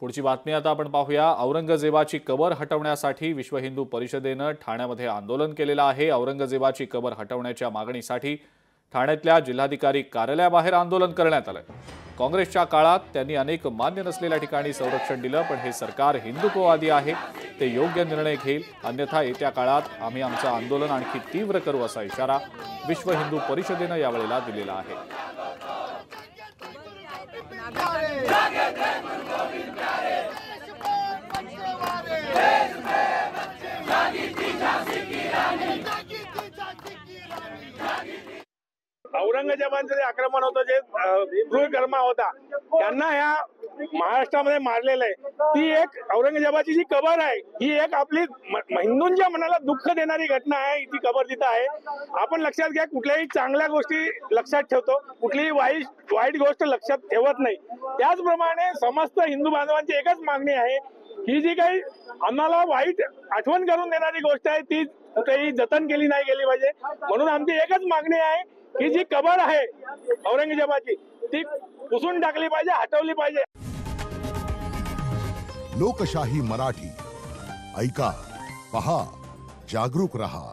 पुढची बातमी आता आपण पाहूया। औरंगजेबाची कबर हटवण्यासाठी विश्व हिंदू परिषदेने ठाण्यामध्ये आंदोलन केलेलं आहे। औरंगजेबाची कबर हटवण्याच्या मागणीसाठी ठाण्यातल्या जिल्हाधिकारी कार्यालयाबाहेर आंदोलन करण्यात आलं। काँग्रेसच्या काळात त्यांनी अनेक मान्य नसलेल्या ठिकाणी संरक्षण दिलं, पण हे सरकार हिंदुत्ववादी आहे, ते योग्य निर्णय घेईल, अन्यथा येत्या काळात आम्ही आमचं आंदोलन आणखी तीव्र करू असा इशारा विश्व हिंदू परिषदेने यावेळेला दिलेला आहे। औरंगजेबाचं जे आक्रमण होतं, जे क्रूरकर्म होता, त्यांना या महाराष्ट्रामध्ये मारलेलं आहे। ती एक औरंगजेबाची जी कबर आहे, ही एक आपली हिंदूंच्या मनाला दुःख देणारी घटना आहे। ती कबर तिथं आहे। आपण लक्षात घ्या, कुठल्याही चांगल्या गोष्टी लक्षात ठेवतो, कुठलीही वाईट गोष्ट लक्षात ठेवत नाही। त्याचप्रमाणे समस्त हिंदू बांधवांची एकच मागणी आहे, ही जी काही आम्हाला वाईट आठवण करून देणारी गोष्ट आहे, ती कुठेही जतन केली नाही गेली पाहिजे। म्हणून आमची एकच मागणी आहे की जी कबर आहे औरंगजेबाची, ती पुसून टाकली पाहिजे, हटवली पाहिजे। लोकशाही मराठी ऐका, पहा, जागरूक रहा।